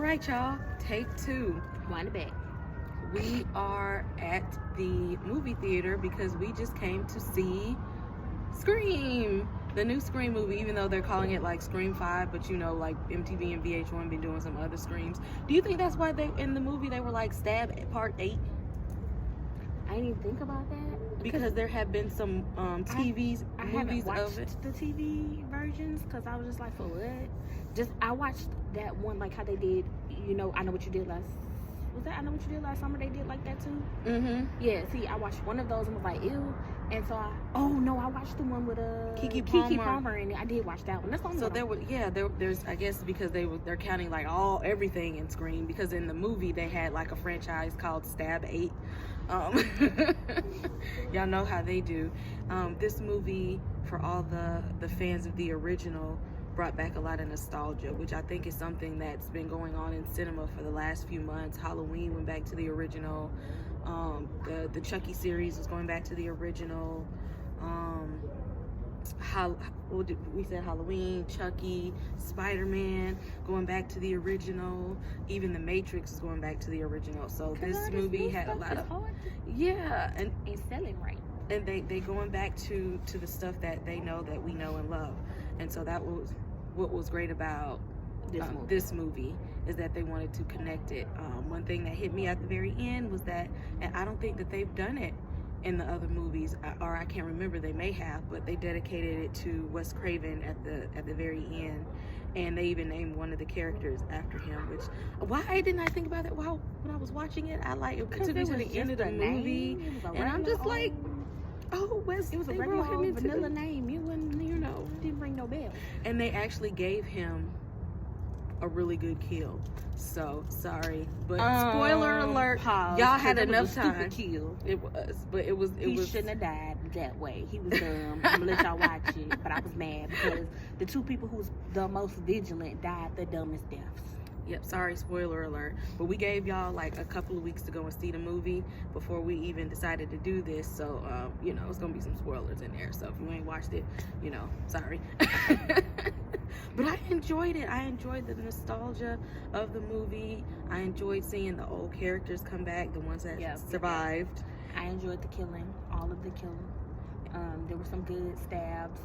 right, y'all. Take two. Wind it back. We are at the movie theater because we just came to see Scream, the new Scream movie, even though they're calling it like Scream 5, but you know, like MTV and VH1 been doing some other Screams. Do you think that's why they in the movie they were like Stab at Part 8? I didn't even think about that. Because there have been some movies haven't watched of it. the TV versions because I was just like, for what? I watched that one, like how they did, you know, I Know What You Did Last. Was that I Know What You Did Last Summer? They did like that too. Mm-hmm. Yeah. See, I watched one of those and was like, ew. And so I watched the one with Keke Palmer in it. I did watch that one. That's the only so one. there's I guess because they're counting like everything in Scream, because in the movie they had like a franchise called Stab 8. Y'all know how they do. This movie, for all the fans of the original, brought back a lot of nostalgia, which I think is something that's been going on in cinema for the last few months. Halloween went back to the original. The Chucky series was going back to the original. We said Halloween, Chucky, Spider-Man going back to the original. Even The Matrix is going back to the original. So this movie had a lot of and selling right. And they going back to the stuff that they know, that we know and love. And so that was what was great about this movie, is that they wanted to connect it. One thing that hit me at the very end was that, and I don't think that they've done it in the other movies, or I can't remember, they may have, but they dedicated it to Wes Craven at the very end, and they even named one of the characters after him. Which, why didn't I think about that when I was watching it? It took me to the end of the movie, and I'm just like, oh, Wes, it was a regular vanilla name. You wouldn't, didn't ring no bell. And they actually gave him a really good kill. So sorry, but spoiler alert, pause, y'all had enough time. Kill. It was, but it was. He shouldn't have died that way. He was dumb. I'm gonna let y'all watch it, but I was mad because the two people who was the most vigilant died the dumbest deaths. Yep, sorry, spoiler alert. But we gave y'all like a couple of weeks to go and see the movie before we even decided to do this. So, it's going to be some spoilers in there. So if you ain't watched it, sorry. But I enjoyed it. I enjoyed the nostalgia of the movie. I enjoyed seeing the old characters come back, the ones that survived. I enjoyed the killing, all of the killing. There were some good stabs.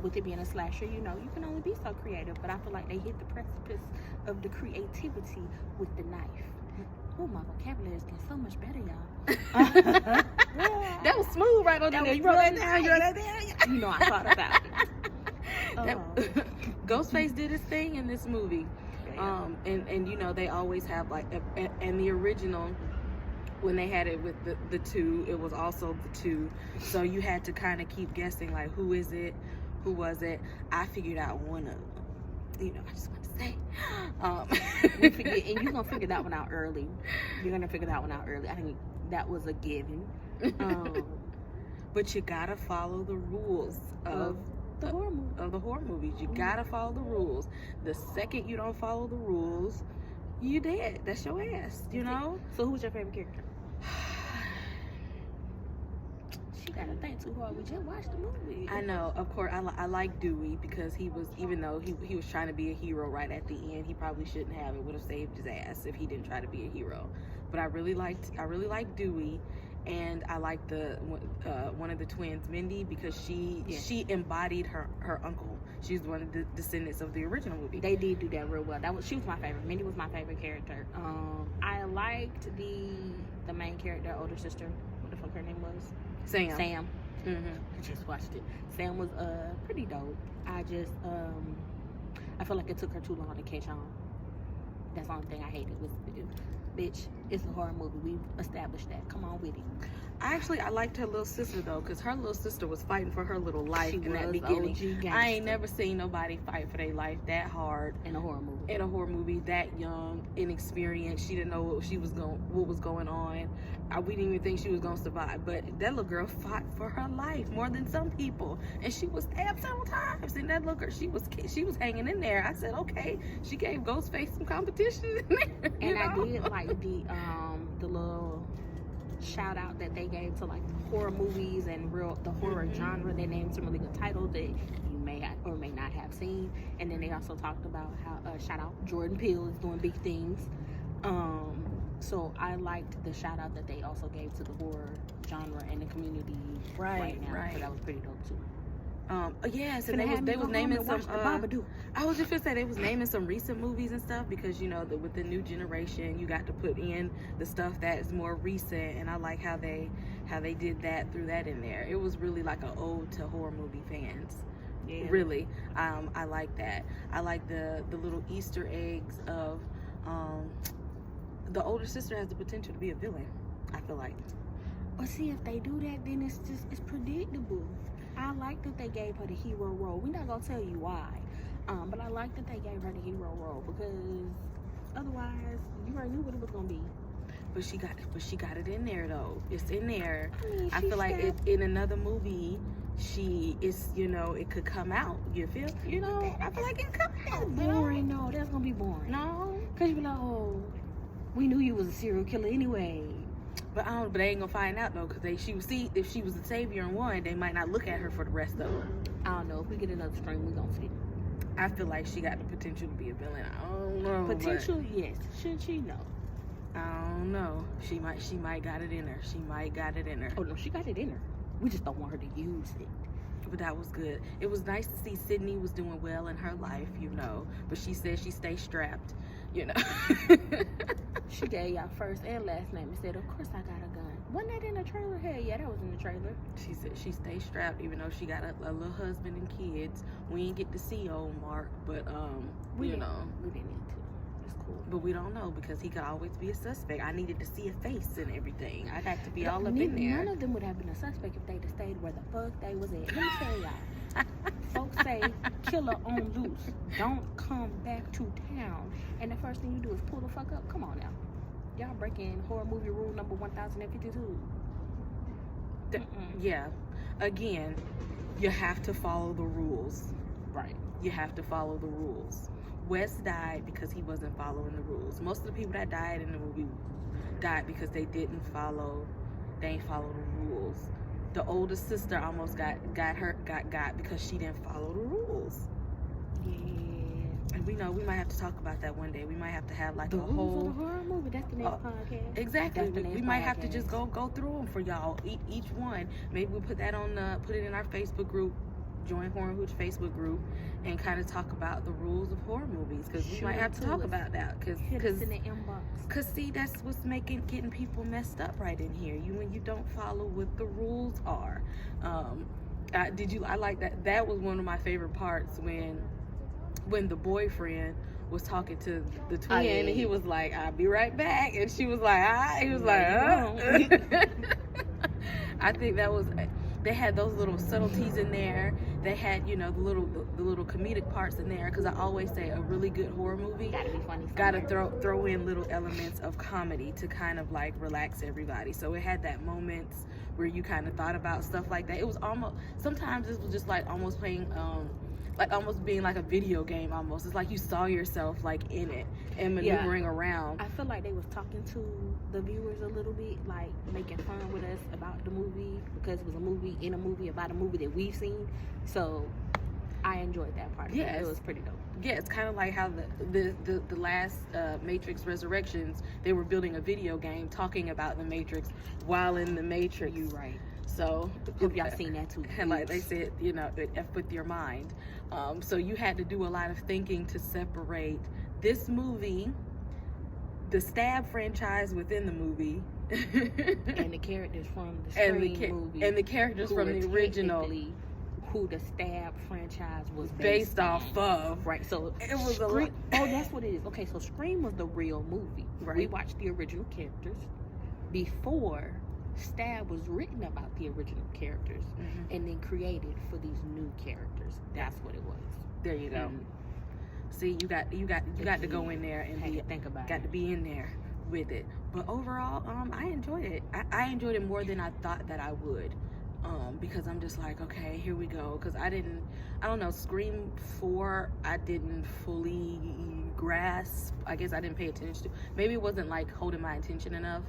With it being a slasher, you can only be so creative, but I feel like they hit the precipice of the creativity with the knife. Oh, my vocabulary is getting so much better, y'all. That was smooth right on there. You wrote that down. I thought about it. Ghostface did his thing in this movie. And they always have like, and the original, when they had it with the two, it was also the two. So you had to kind of keep guessing, like, who is it? Who was it? I figured out one of them. I just want to say. And you're going to figure that one out early. You're going to figure that one out early. I think that was a given. But you got to follow the rules of the horror movies. You got to follow the rules. The second you don't follow the rules, you dead. That's your ass, So who's your favorite character? She gotta think too hard. We just watched the movie. I know, of course. I like Dewey because he was, even though he was trying to be a hero right at the end, he probably shouldn't have. It would have saved his ass if he didn't try to be a hero. But I really liked Dewey, and I liked one of the twins, Mindy, because she embodied her uncle. She's one of the descendants of the original movie. They did do that real well. She was my favorite. Mindy was my favorite character. I liked the main character, older sister. What the fuck her name was? Sam. I just watched it. Sam was pretty dope. I feel like it took her too long to catch on. That's the only thing I hated was, bitch, it's a horror movie. We've established that. Come on with it. I liked her little sister though, because her little sister was fighting for her little life in that beginning. I ain't never seen nobody fight for their life that hard in a horror movie. In a horror movie, that young, inexperienced. She didn't know what was going on. We didn't even think she was gonna survive. But that little girl fought for her life more than some people, and she was stabbed several times. And that little girl, she was hanging in there. I said, okay, she gave Ghostface some competition in there. And I did like the little shout out that they gave to like horror movies and the horror genre. They named some really good titles that you may or may not have seen, And then they also talked about how shout out Jordan Peele is doing big things. So I liked the shout out that they also gave to the horror genre and the community right now. Right. So that was pretty dope too. Yeah, so they was naming some. I was just gonna say they was naming some recent movies and stuff because with the new generation, you got to put in the stuff that's more recent, and I like how they did that, threw that in there. It was really like an ode to horror movie fans. Yeah. Really, I like that. I like the little Easter eggs of the older sister has the potential to be a villain. I feel like. But see, if they do that, then it's predictable. I like that they gave her the hero role. We're not gonna tell you why, but I like that they gave her the hero role because otherwise, you already knew what it was gonna be. But she got it in there though. It's in there. I feel like in another movie, she is. It could come out. You feel? I feel like it could come out. Boring? No, that's gonna be boring. No, cause you be like, oh, we knew you was a serial killer anyway. But they ain't gonna find out though, cause if she was the savior in one, they might not look at her for the rest of them. I don't know. If we get another stream, we gonna see. I feel like she got the potential to be a villain. I don't know. Potential, yes. Should she? No. I don't know. She might got it in her. She might got it in her. Oh no, she got it in her. We just don't want her to use it. But that was good. It was nice to see Sydney was doing well in her life, But she said she stays strapped, She gave y'all first and last name and said, of course I got a gun. Wasn't that in the trailer? Hell yeah, that was in the trailer. She said she stays strapped even though she got a little husband and kids. We didn't get to see old Mark, but we didn't need to. It's cool. But we don't know because he could always be a suspect. I needed to see a face and everything. I got to be all up in there. None of them would have been a suspect if they'd have stayed where the fuck they was at. Let me tell y'all. Folks say killer on loose. Don't come back to town. And the first thing you do is pull the fuck up. Come on now. Y'all breaking horror movie rule number 1052. Yeah. Again, you have to follow the rules. Right. You have to follow the rules. Wes died because he wasn't following the rules. Most of the people that died in the movie died because they ain't follow the rules. The oldest sister almost got because she didn't follow the rules. Yeah. And we might have to talk about that one day. We might have to have like the a whole of the horror movie. That's the next podcast. Exactly. We might have to just go through them for y'all. Each one. Maybe we'll put that put it in our Facebook group. Join Horror Hooch Facebook group and kind of talk about the rules of horror movies because we might have to talk about that because in the inbox. Cause see, that's what's getting people messed up right in here. When you don't follow what the rules are. I like that. That was one of my favorite parts when the boyfriend was talking to the twin and he was like, "I'll be right back," and she was like, "Ah," he was like, "Oh." I think that was. They had those little subtleties in there. They had, the little comedic parts in there. Because I always say a really good horror movie gotta be funny. Gotta throw in little elements of comedy to kind of like relax everybody. So it had that moments where you kind of thought about stuff like that. It was sometimes it was just like almost playing, like almost being like a video game almost. It's like you saw yourself like in it and maneuvering around. I feel like they was talking to the viewers a little bit, like making fun with us about the movie because it was a movie in a movie about a movie that we've seen. So I enjoyed that part of it. It was pretty dope. Yeah, it's kind of like how the last Matrix Resurrections, they were building a video game talking about the Matrix while in the Matrix. You right. So hope y'all seen that too. And like they said, F with your mind. So you had to do a lot of thinking to separate this movie, the Stab franchise within the movie, and the characters from the Scream movie, and the characters from the original. Who the Stab franchise was based off of. Right, so it was Scream, that's what it is. Okay, so Scream was the real movie. Right. We watched the original characters before Stab was written about the original characters and then created for these new characters. That's what it was. There you go. See, you got to go in there and think about got to be in there with it. But overall, I enjoyed it. I enjoyed it more than I thought that I would. Because I'm just like, okay, here we go. Because I don't know, Scream 4, I didn't fully grasp. I guess I didn't pay attention to. Maybe it wasn't like holding my attention enough.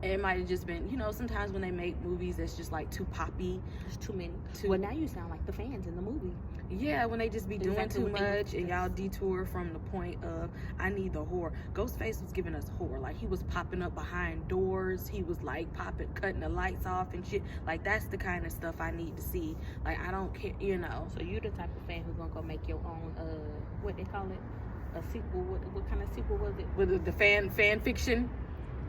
It might have just been, you know, sometimes when they make movies that's just like too poppy. There's too many. Well, now you sound like the fans in the movie. Yeah, when they just be doing Exactly too what they much and y'all detour from the point of, I need the horror. Ghostface was giving us horror. Like, he was popping up behind doors. He was like cutting the lights off and shit. Like, that's the kind of stuff I need to see. Like, I don't care, you know. So you the type of fan who's gonna go make your own, what they call it? A sequel. What kind of sequel was it? With the fan fiction?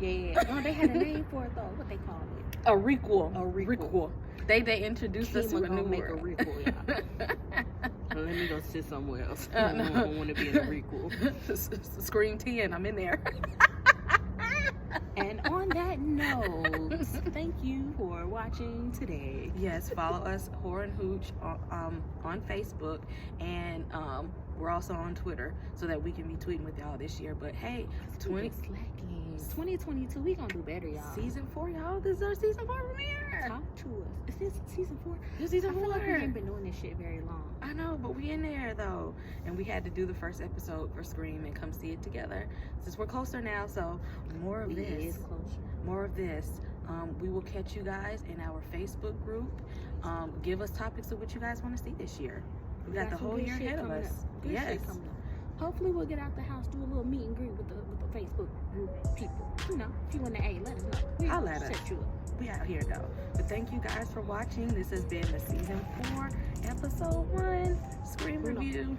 Yeah. Oh, they had a name for it though. What they call it? A requel. A requel. They introduced us to a new make world. a requel, y'all. Let me go sit somewhere else. I don't want to be in a requel. Scream 10, I'm in there. And on that note, thank you for watching today. Yes, follow us, Horror and Hooch, on Facebook, and we're also on Twitter so that we can be tweeting with y'all this year. But hey, 2022, we gonna do better, y'all. Season 4, y'all. This is our season 4 premiere. Talk to us. Is this season 4? This is season 4. I feel like we ain't been doing this shit very long. I know, but we in there though, and we had to do the first episode for Scream and come see it together. Since we're closer now, so more of this. More of this. We will catch you guys in our Facebook group. Give us topics of what you guys want to see this year. We got the whole year ahead of us. Yes. Hopefully we'll get out the house, do a little meet and greet with the Facebook group people. You know, if you want to let us know. I'll let us. Set you up. We out here though. But thank you guys for watching. This has been the season 4, episode 1 Scream review.